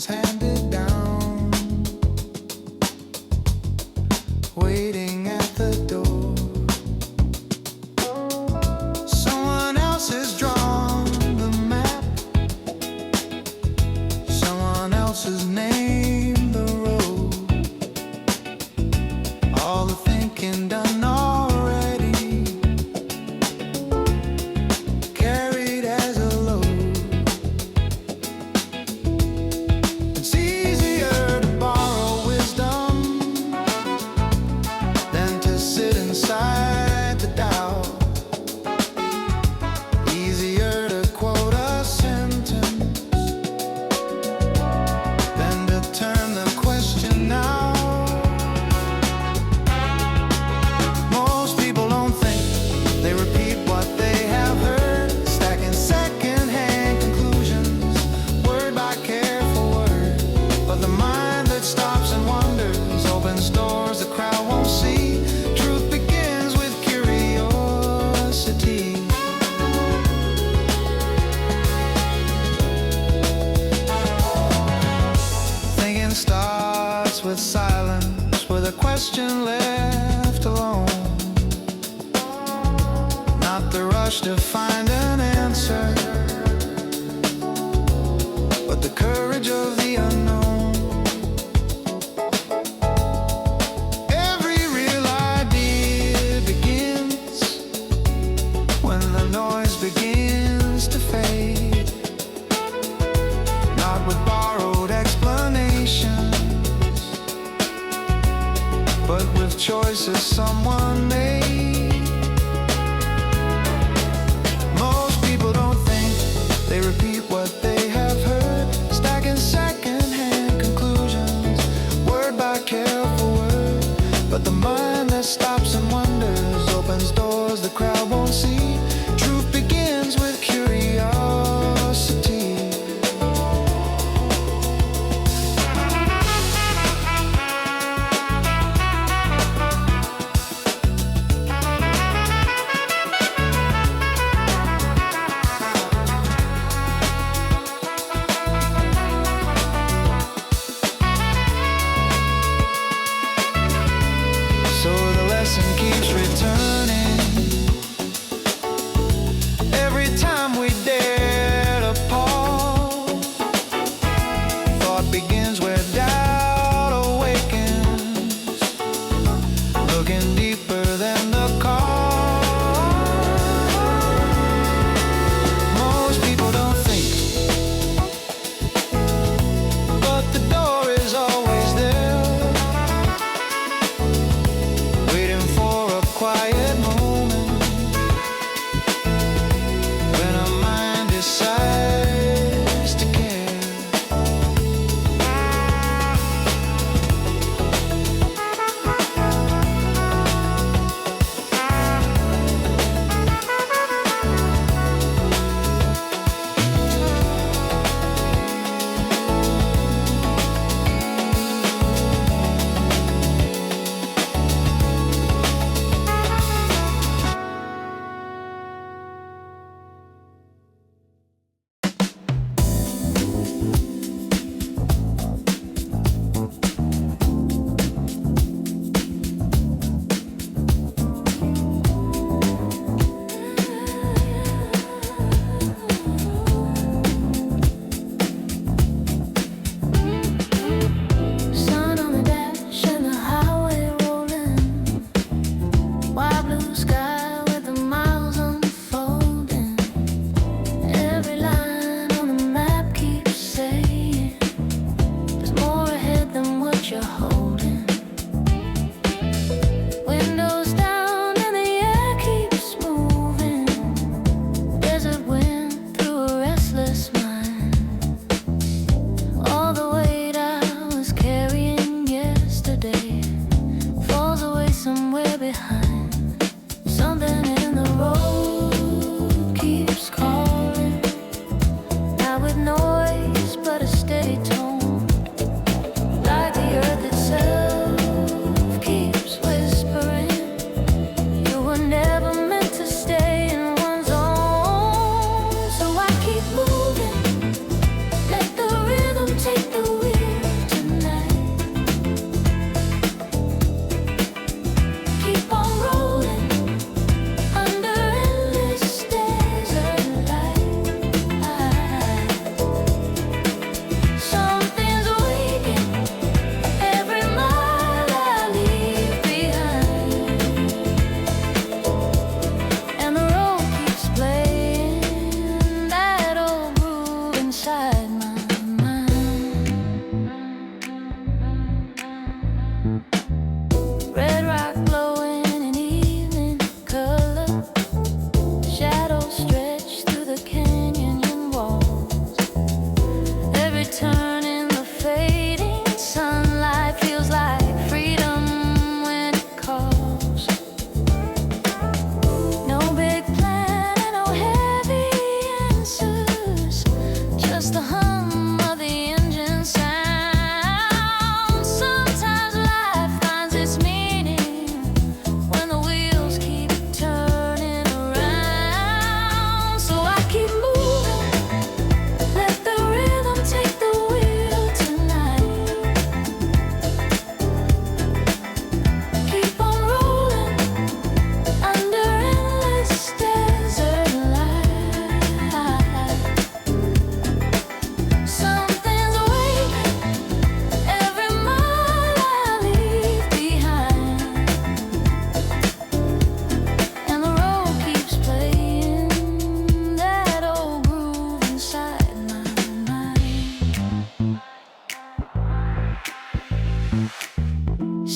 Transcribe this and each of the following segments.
traditions handed down, waiting at the door. Someone else has drawn the map, someone else has named the road. All the thinking done already, carried as a load. It's easier to borrow wisdom than to sit inside the doubt. Easier to quote a sentence than to turn the question out. Most people don't think, they repeat what they have heard, stacking second-hand conclusions, word by careful word. But the mind that stops and wonders opens doors the crowd won't see. Truth begins with curiosity. Thinking starts with silence, with a question left alone. Not the rush to find an answer, but the courage of the unknown. Every real idea begins when the noise begins to fade. Not with borrowed explanations, but with choices someone made. Most people don't think, they repeat what they have heard, stacking second-hand conclusions, word by careful word. But the mind that stops and wonders opens doors the crowd won't see. Truth begins with curiosity. So the lesson keeps returning every time we dare to pause. Thought begins where doubt awakens, looking deeper than the cause. Most people don't think, but the door is always there, waiting for a quiet moment when a mind decides to care. Sun on the dash and the highway rolling, wide blue sky with the miles unfolding. Every line on the map keeps saying there's more ahead than what you're holding. Windows down and the air keeps moving. Desert wind through a restless mind. All the weight I was carrying yesterday falls away somewhere behind. Something in the road keeps calling, not with noise but a steady tone, like the earth itself keeps whispering. You were never meant to stay in one zone, so I keep moving. Let the rhythm take the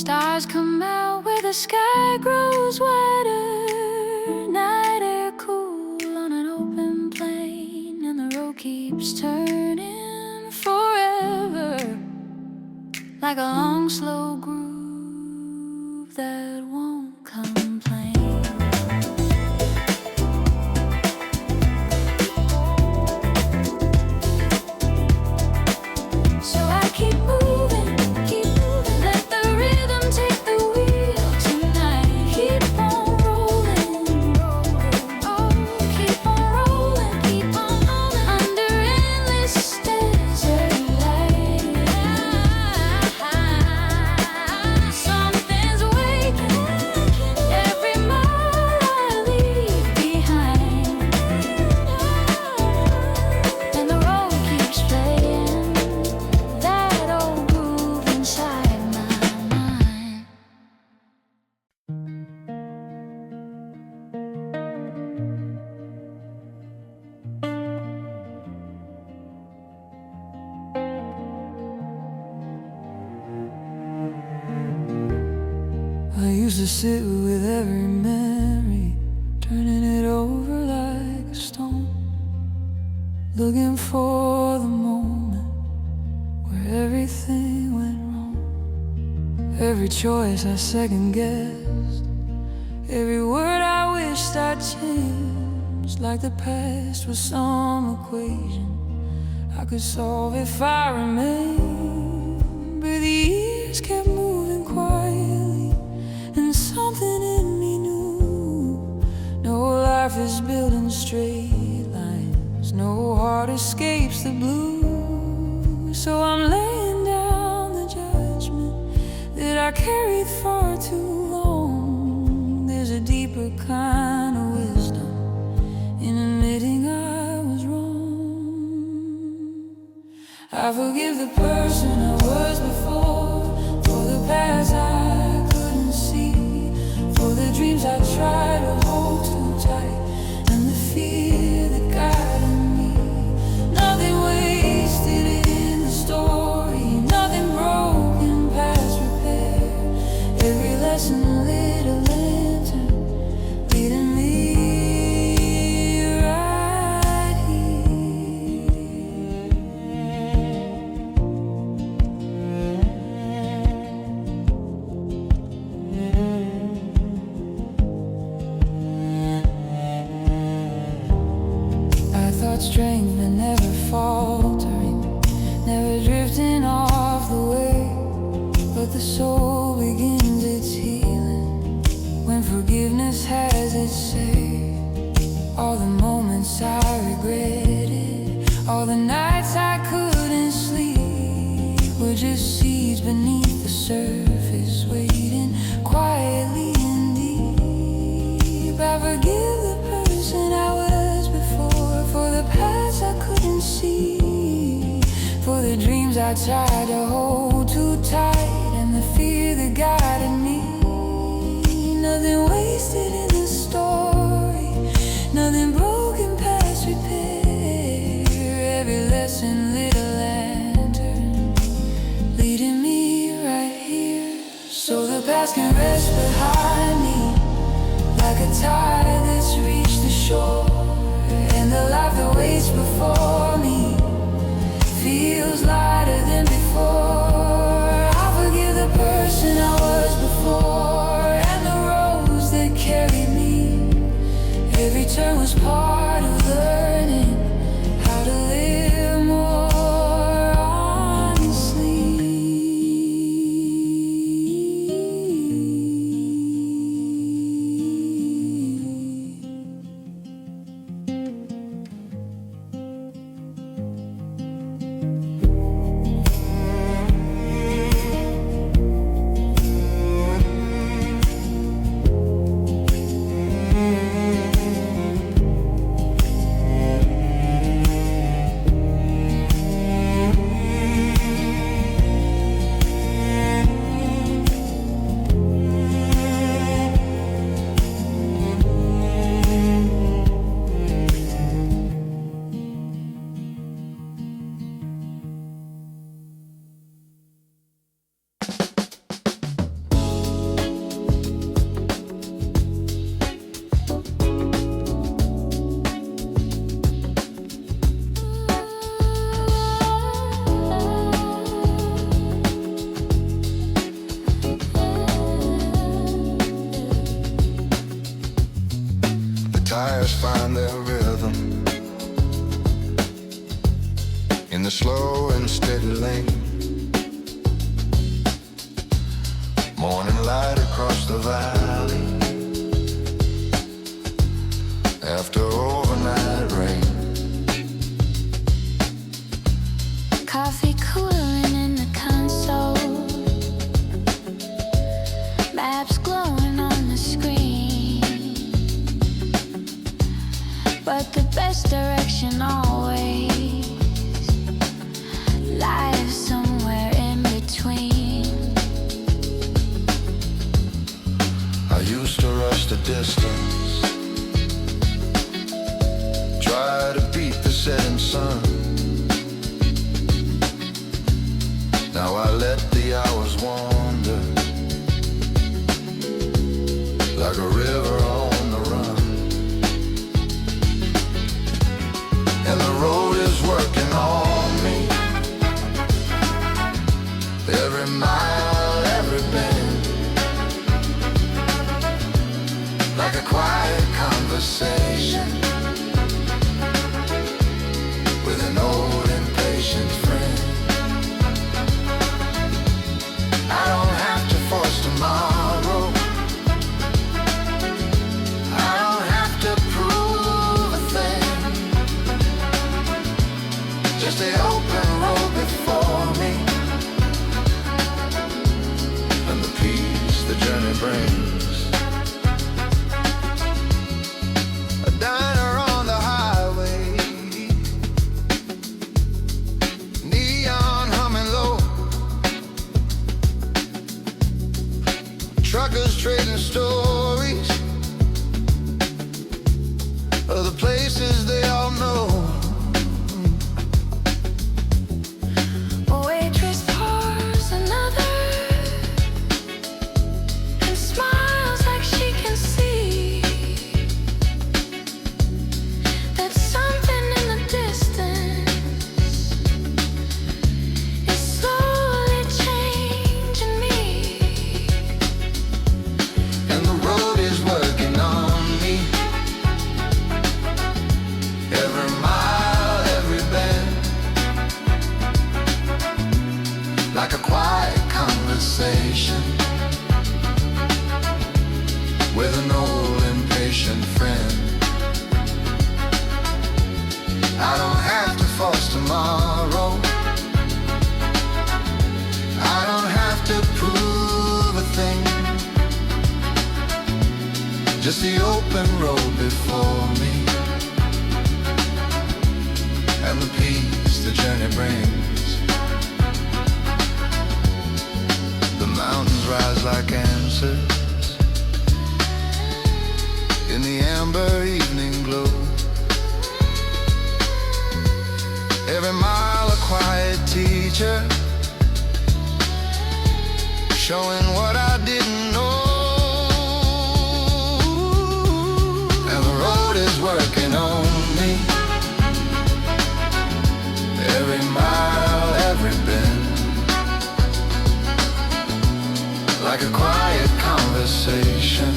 Stars come out where the sky grows wider. Night air cool on an open plain, and the road keeps turning forever, like a long slow groove that won't complain. So I keep moving, let the rhythm take the wheel tonight. Keep on rolling, oh, keep on rolling, under endless desert light. Something's waking every mile I leave behind, and the road keeps playing that old groove inside my mind. I used to sit with every memory, turning it over like a stone, looking for the moment where everything went wrong. Every choice I second-guessed, every word I wished I'd changed, like the past was some equation I could solve if I remained. But the years kept moving quietly, and something in me knew no life is built in straight lines, no heart escapes the blue. So I'm laying down the judgment that I carried far too long. There's a deeper kind of wisdom in admitting I was wrong. I forgive the person I was before, for the past I couldn't see, for the dreams I tried to hold too tight, and the fear that guided me. Nothing wasted in the story, nothing broken past repair. Every lesson lit a lantern, leading me right here. I thought strength but never faltering, never drifting off the way. But the soul begins its healing when forgiveness has its say. All the moments I regretted, all the nights I couldn't sleep, were just seeds beneath the surface, waiting quietly and deep. I forgive the person I was before, for the past I couldn't see, for the dreams I tried to hold too tight, and the fear that guided me. Nothing wasted in the story, nothing broken past repair. Every lesson lit a lantern, leading me right here. So the past can rest behind me, like a tide that's reached the shore, and the life that waits before me feels lighter than before. I forgive the person I was before, and the roads that carried me. Every turn was part of learning how to live more honestly. steady lane. Morning light across the valley after overnight rain. Coffee cooling in the console, maps glowing on the screen, but the best direction always lies somewhere in between. I used to rush the distance, try to beat the setting sun. Now I let the hours wander like a river on the run. And the road is working on me, every mile, every bend, like a quiet conversation with an old impatient friend. I don't have to force tomorrow, I don't have to prove a thing, just the open road before me and the peace the journey brings. A diner on the highway, neon humming low, truckers trading stories of the places they all know. A waitress pours another and smiles like she can see that something in the distance is slowly changing me. And the road is working on me, every mile, every bend, like a quiet conversation with an old impatient friend. I don't have to force tomorrow, I don't have to prove a thing, just the open road before me and the peace the journey brings. The mountains rise like answers in the amber evening glow. Every mile a quiet teacher, showing what I didn't know. And the road is working on me, every mile, every bend, like a quiet conversation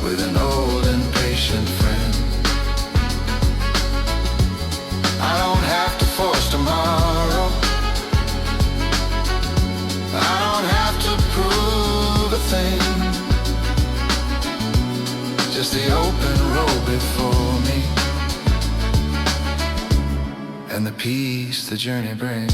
with an old impatient friend. I don't have to force tomorrow, I don't have to prove a thing, just the open road before me and the peace the journey brings.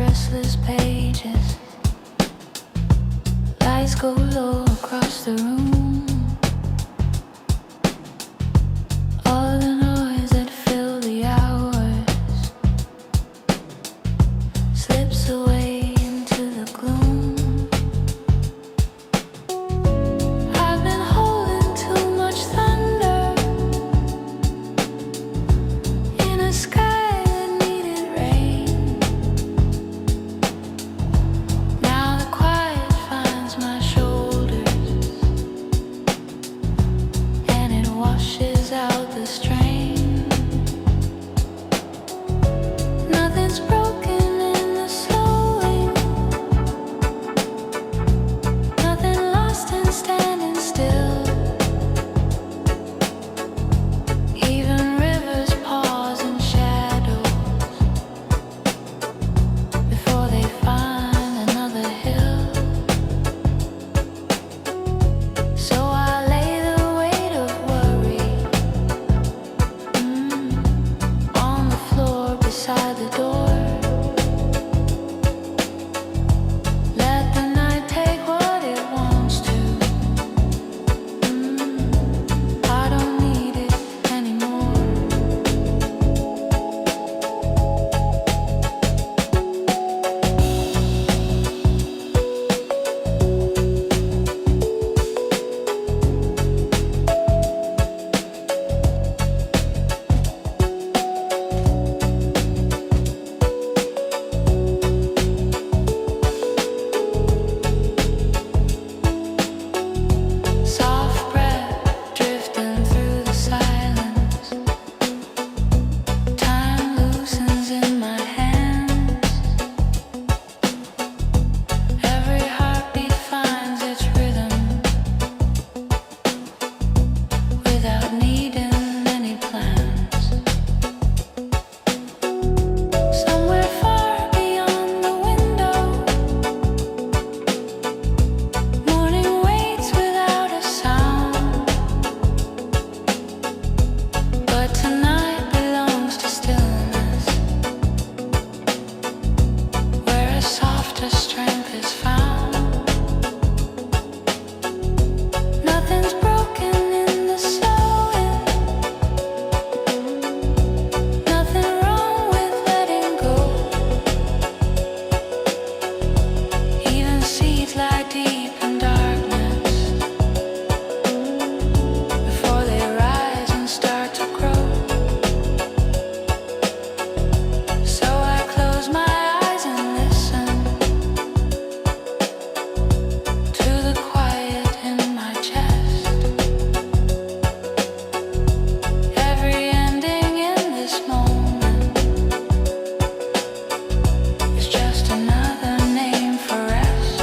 restless pages. Lights go low across the room. All the noise that filled the hours slips away into the gloom. I've been holding too much thunder in a sky that needed rain. Now the quiet finds my shoulders and it washes out the strain. Nothing's broken in the slowing, nothing lost in standing still. Even rivers pause in shadows before they find another hill. So I lay the weight of worry on the floor beside the door. Let the night take what it wants to. I don't need it anymore. Soft breath drifting through the silence. Time loosens in my hands. Every heartbeat finds its rhythm without needing any plans. Somewhere far beyond the window, morning waits without a sound. But tonight belongs to stillness, where a softer strength is found. Nothing's broken in the slowing, nothing wrong with letting go. Even seeds lie deep in darkness before they rise and start to grow. So I close my eyes and listen to the quiet in my chest. Every ending in this moment is just another name for rest.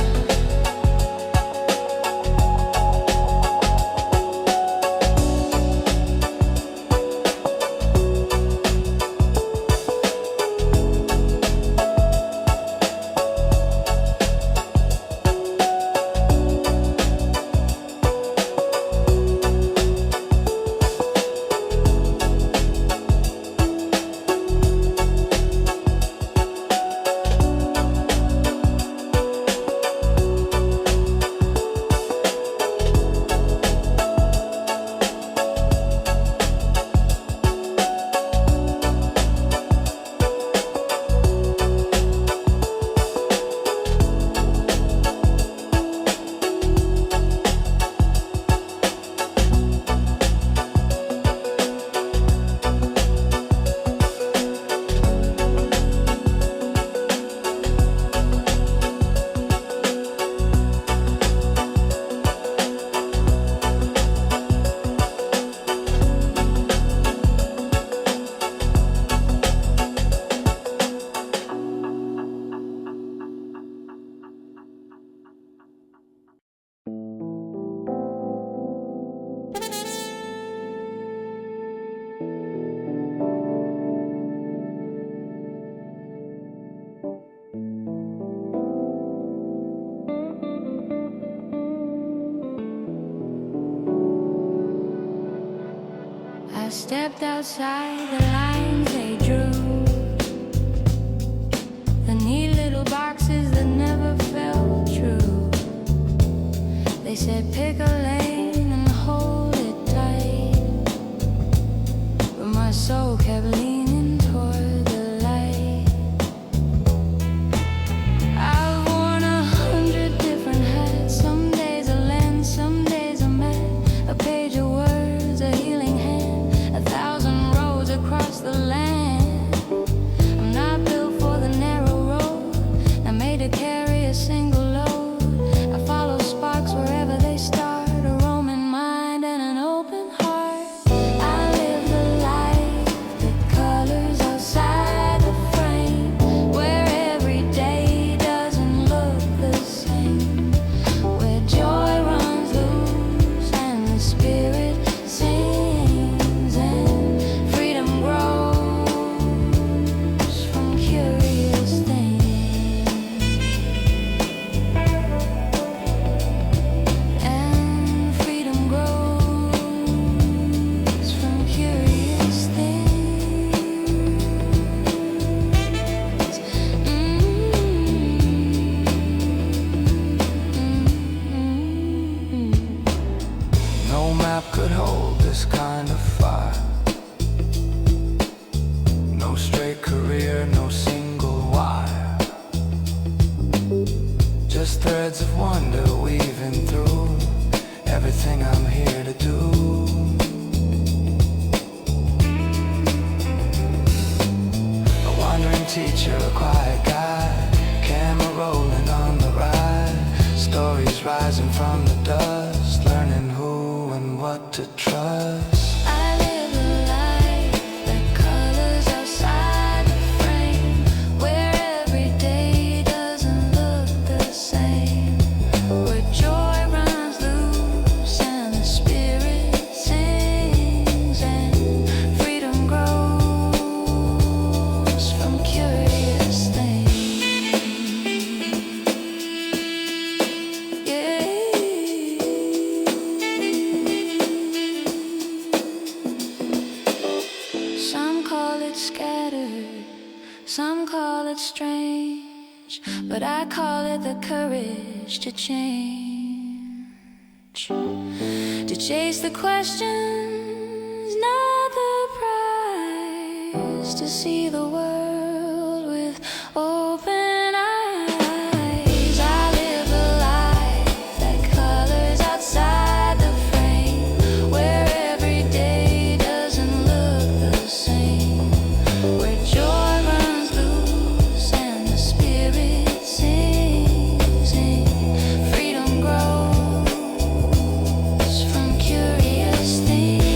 I stepped outside the lines they drew. The neat little boxes that never felt true. They said pick a lane and hold it tight, but my soul kept leaning toward the light. I've worn 100 different hats. Some days a lens, some days a mat, a page of words, a healing hand, 1,000 roads across the land. I'm not built for the narrow road, not made to carry a single load. I follow sparks wherever they start, a roaming mind and an open heart. I live the life that colors outside the frame, where every day doesn't look the same, where joy runs loose and the spirit sings and freedom grows from curious things. And freedom grows from curious things. No map could hold this kind of fire. No straight career, no single wire. Just threads of wonder weaving through everything I'm here to do. A wandering teacher, a quiet guide, camera rolling on the ride, stories rising from the dust, learning who and what to trust. I live a life that colors outside the frame, where every day doesn't look the same, where joy runs loose and the spirit sings and freedom grows from curious things. Yeah. Some call it scattered, some call it strange, but I call it the courage to change, to chase the questions, not the prize, to see the world with open eyes. I live a life that colors outside the frame, where every day doesn't look the same, where joy runs loose and the spirit sings and freedom grows from curious things.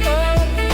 Oh.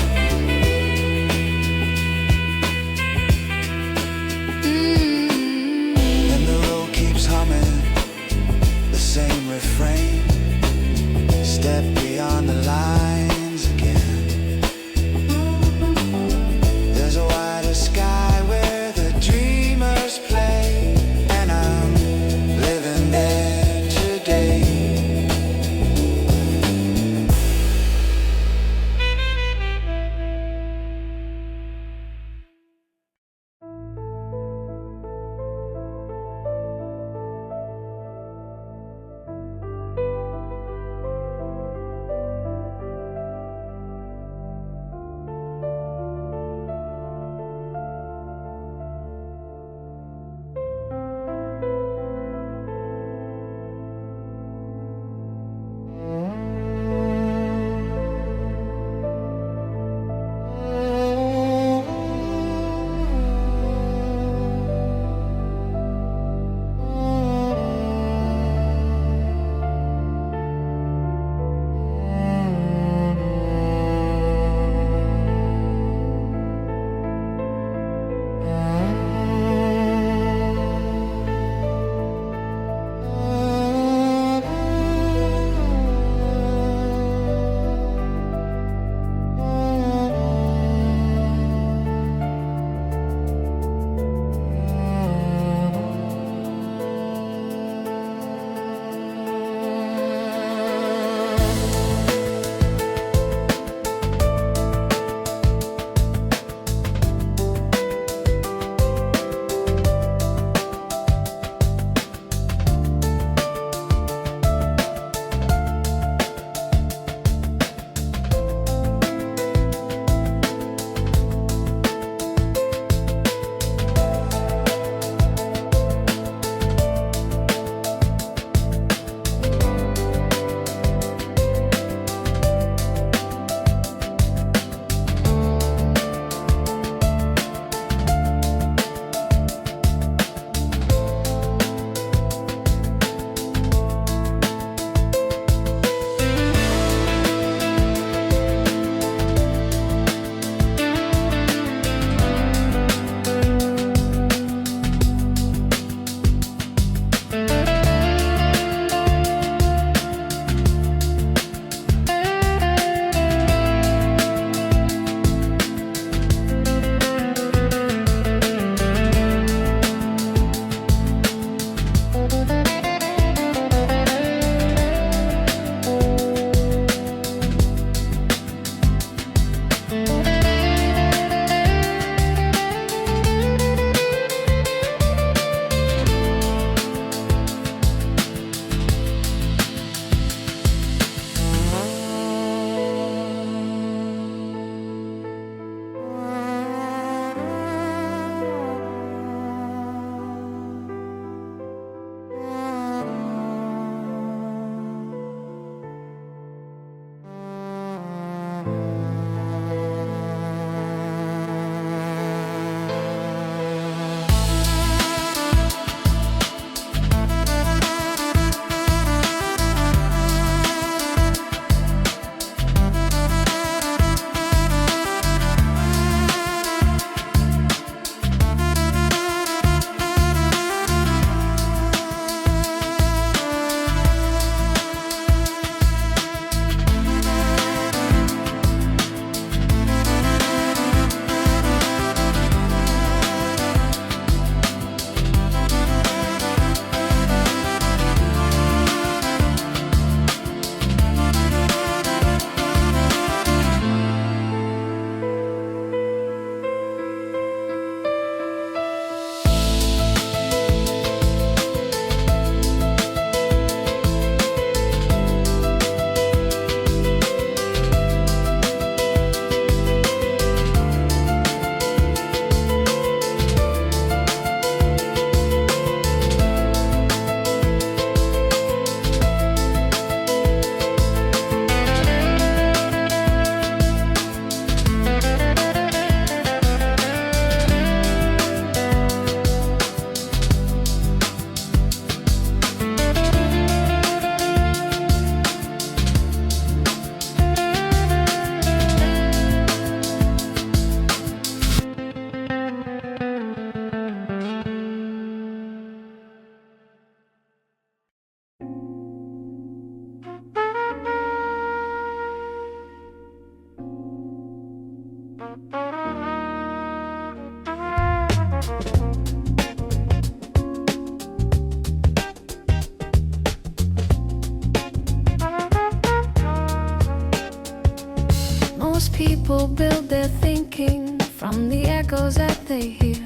people build their thinking from the echoes that they hear.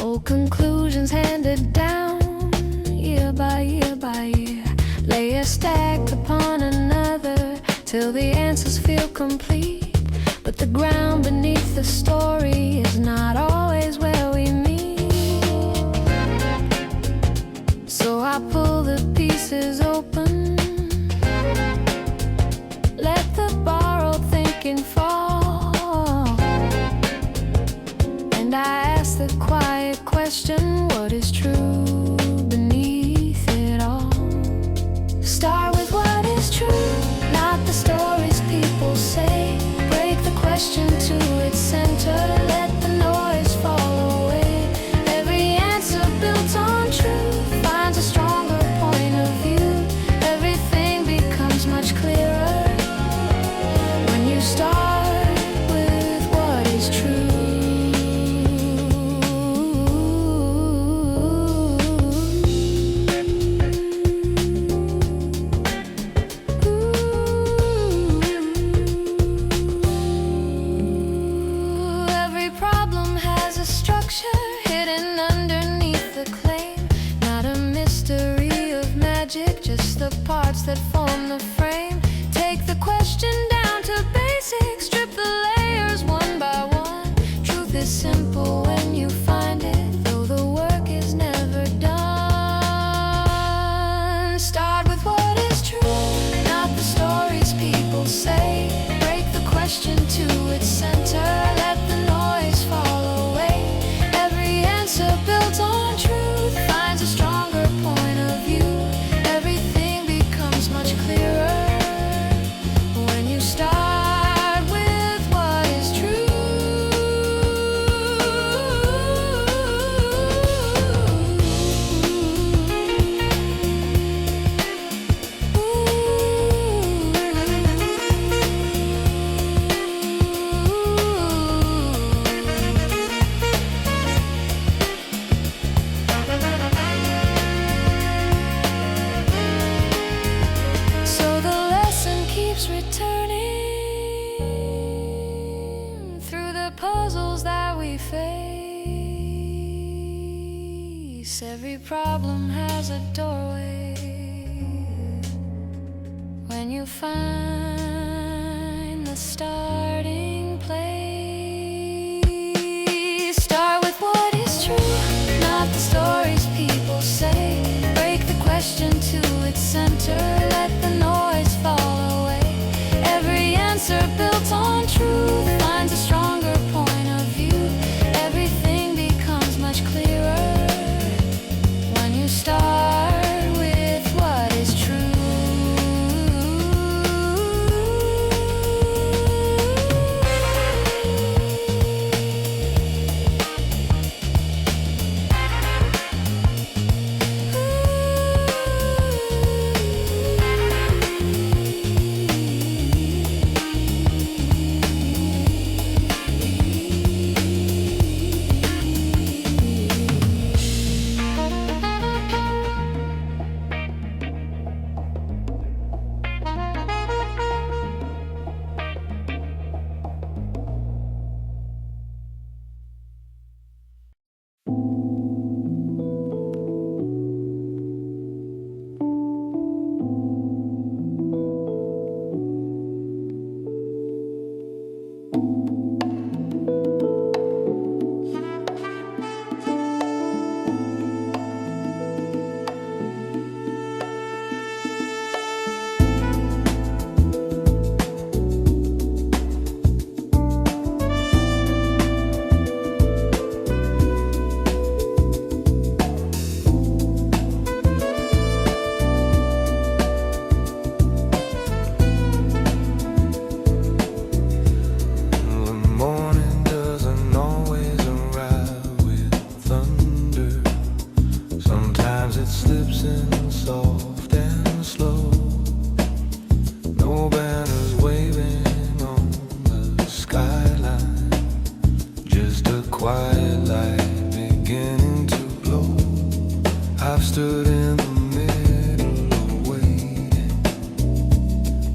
Old conclusions handed down year by year by year, layer stacked upon another till the answers feel complete. But the ground beneath the story is not always where we meet. So I pull the pieces open, let the borrowed thinking fall, and I ask the quiet question, what is true beneath it all? Start with what is true, not the stories people say. Break the question to its center, let the noise fall away. Every answer built on truth finds a stronger point of view. Everything becomes much clearer when you start with what is true. Every problem has a structure hidden underneath the claim. Not a mystery of magic, just the parts that form the frame. Take the question down to basics, strip the layers one by one. Truth is simple when you find it, though the work is never done. Start with what is true, not the stories people say. Break the question to its center, let the noise fall away. Every answer built on truth finds a stronger point of view. Everything becomes much clearer when you start with what is true. So the lesson keeps returning through the puzzles that we face. Every problem has a doorway when you find the starting place. Start with what is true, not the stories people say. Break the question to its center, let the noise fall away. Every answer built on truth finds a stronger point of view. Everything becomes much clearer when you start with what is true. stood in the middle waiting,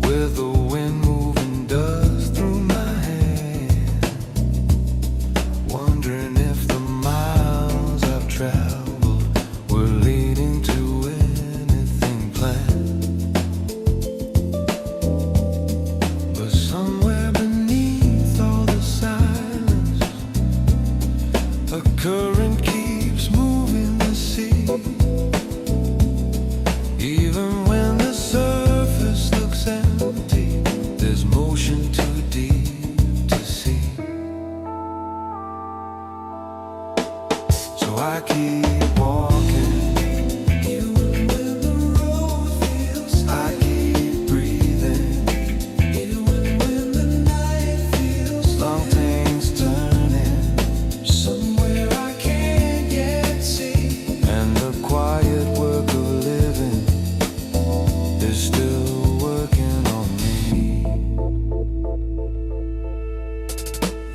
with the wind moving dust through my hair. current keeps moving the sea. Even when the surface looks empty, there's motion too deep to see. So I keep walking, even when the road feels. I keep breathing, even when the night feels. Long things turning somewhere I can't yet see, and the quiet work of living is still working on me.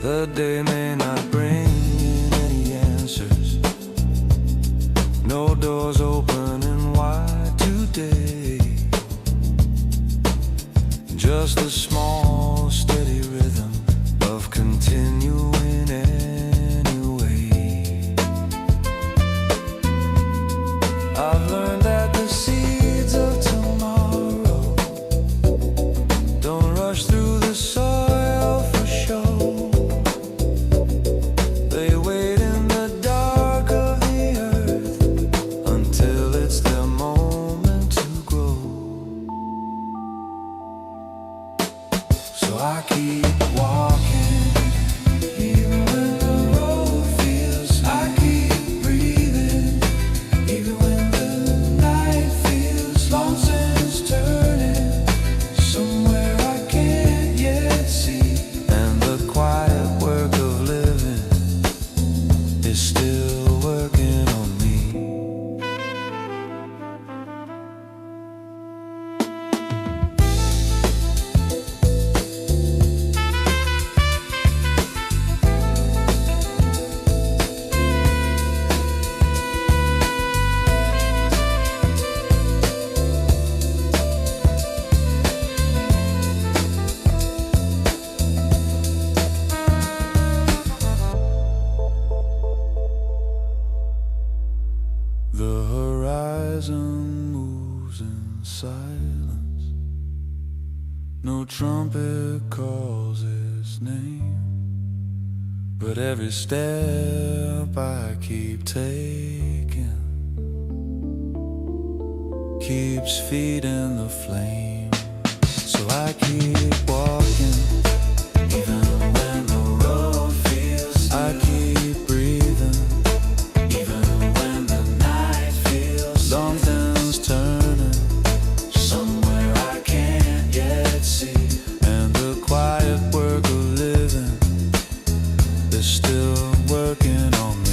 The day may not bring in any answers, no doors opening wide today. Just a small, steady rhythm of continuing anyway. I've learned that the seeds of tomorrow don't rush through the soil for show. They wait in the dark of the earth until it's their moment to grow. So I keep walking, even when the road feels. I keep breathing, even when the night feels. Long since turning somewhere I can't yet see, and the quiet work of living is still working on me. The horizon moves in silence. No trumpet calls its name, but every step I keep taking keeps feeding the flame. So I keep walking, even when the road feels. I keep breathing, even when the night feels. Long things turning somewhere I can't yet see, and the quiet work of living is still working on me.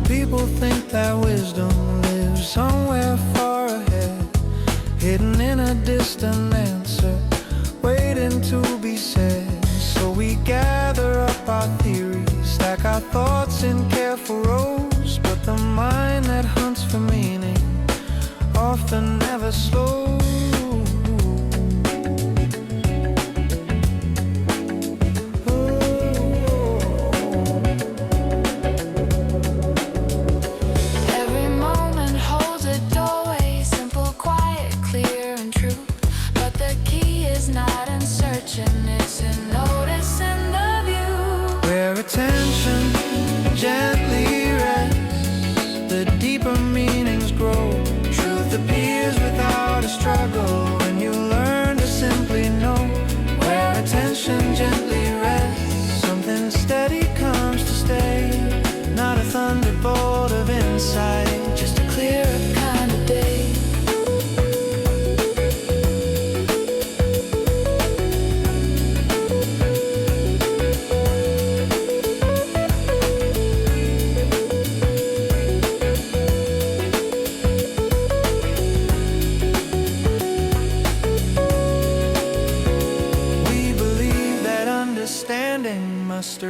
People think that wisdom lives somewhere far ahead, hidden in a distant answer, waiting to be said. So we gather up our theories, stack our thoughts in careful rows, but the mind that hunts for meaning often never slows. Attention gently rests, the deeper meanings grow. Truth appears without a struggle.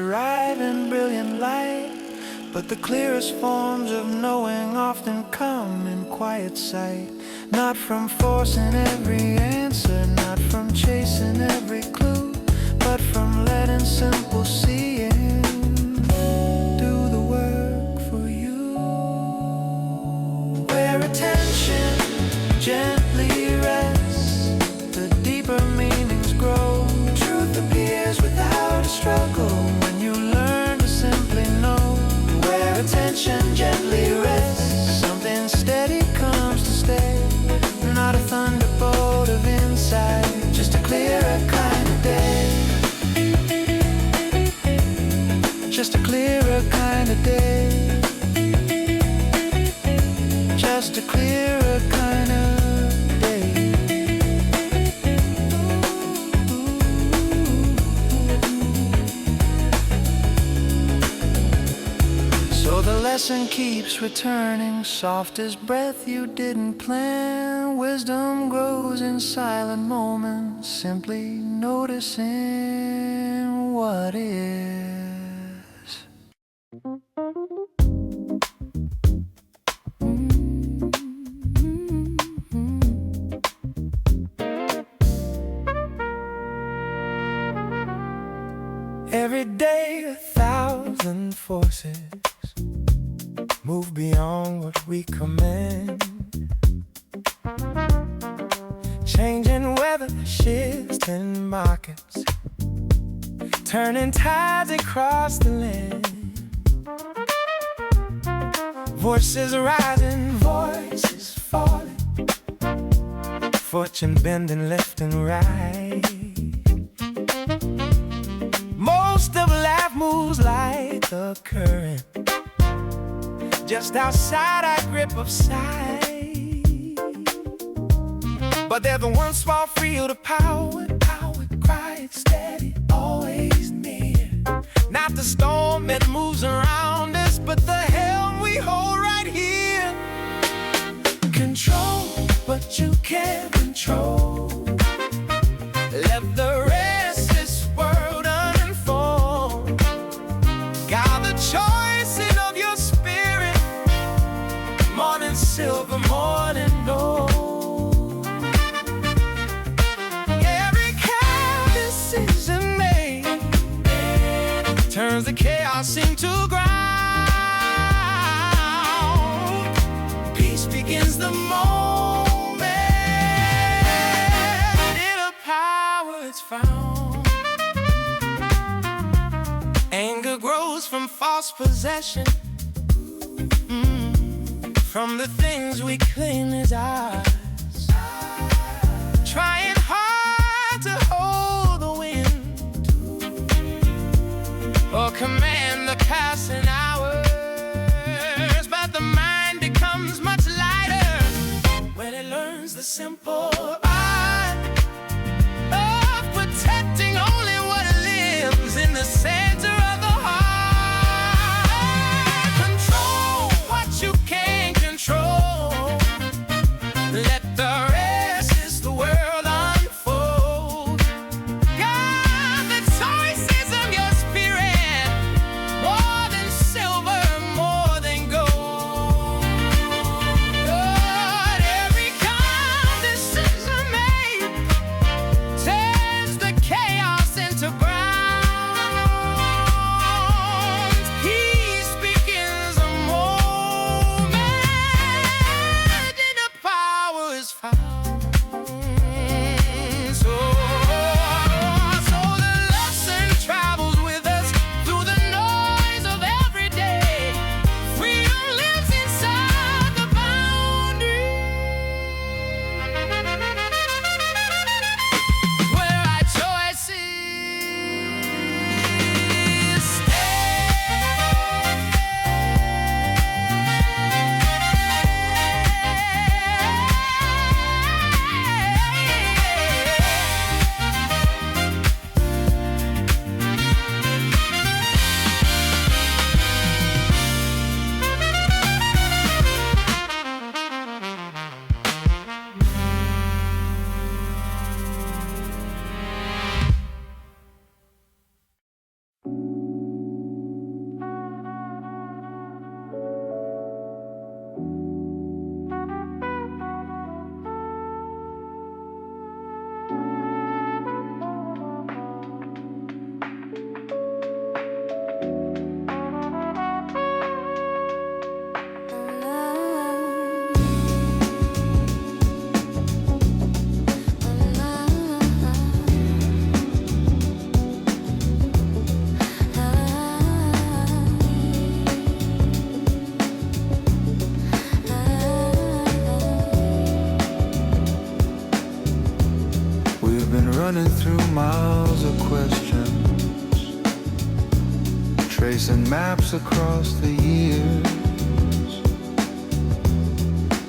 arrive in brilliant light, but the clearest forms of knowing often come in quiet sight. Not from forcing every answer, not from chasing every clue, but from letting simple seeing do the work for you. Where attention gently rests, the deeper meanings grow. Truth appears without a struggle when you learn to simply know. Where attention gently rests, something steady comes to stay. Not a thunderbolt of insight, just a clearer kind of day. Just a clearer kind of day. Just a clearer kind of day. So the lesson keeps returning, soft as breath you didn't plan. Wisdom grows in silent moments, simply noticing what is. Every day 1,000 forces move beyond what we command, changing weather, shifting markets, turning tides across the land. Voices rising, voices falling, fortune bending left and right. Most of life moves like a current, just outside our grip of sight. But there's the one small field of power, quiet, steady, always near. Not the storm that moves around us, but the helm we hold right here. Control what you can't control. Let the rest of this world unfold. Guide the choices of your spirit, morning silver, morning gold. Every kind decision made turns the chaos into ground. Peace begins the moment inner power is found. Anger grows from false possession, from the things we claim as ours. Trying hard to hold the wind or command the passing hours, but the mind becomes much lighter when it learns the simple art of protecting only what lives in the center of the heart. Control what you can't control. Let the rest is the world unfold. God, the choices of your spirit, more than silver, more than gold. God, every kind decision tracing maps across the years.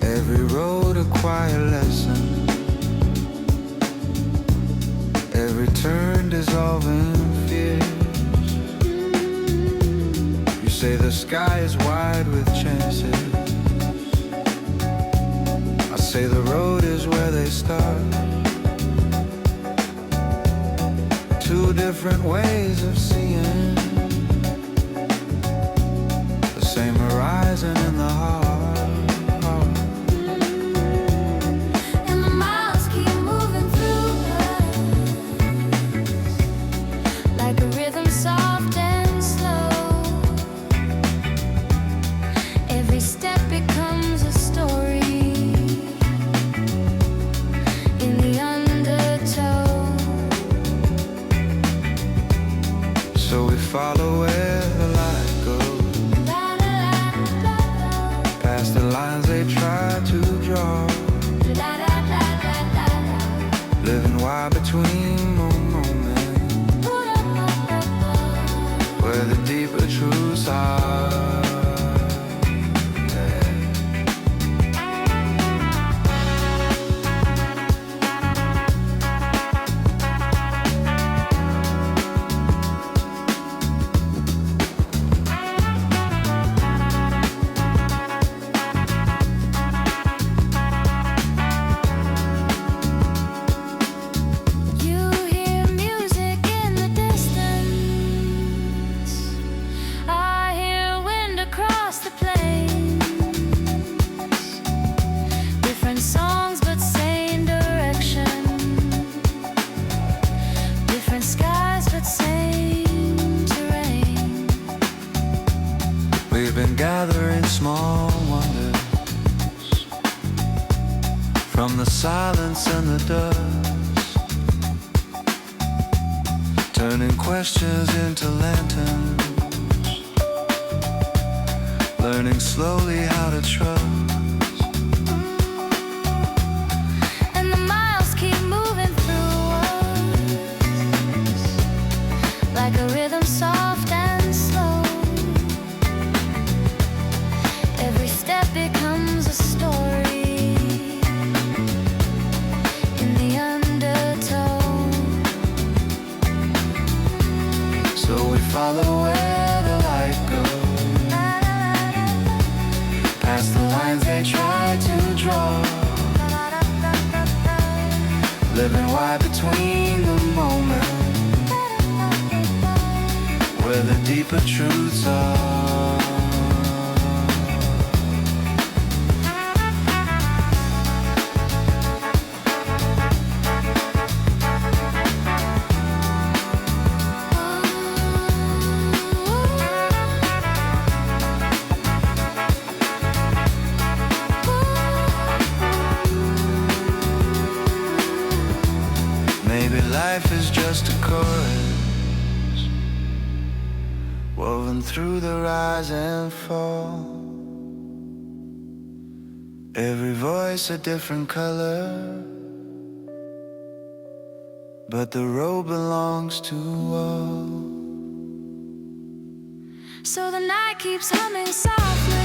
Every road a quiet lesson, every turn dissolving fears. You say the sky is wide with chances, I say the road is where they start. Two different ways of seeing the same horizon in the heart. And the miles keep moving through us like a rhythm soft and slow. Every step becomes a story in the undertow. So we follow where the light goes, past the lines they try to draw, living wide between moments, where the deeper truths are. We've been gathering small wonders from the silence and the dust, turning questions into lanterns, learning slowly how to trust. And the miles keep moving through us like a rhythm soft and slow. Every step becomes a story in the undertow. So we follow where the light goes, past the lines they try to draw, living wide between the moments, where the deeper truths are. Maybe life is just a chorus woven through the rise and fall. Every voice a different color, but the road belongs to all. So the night keeps humming softly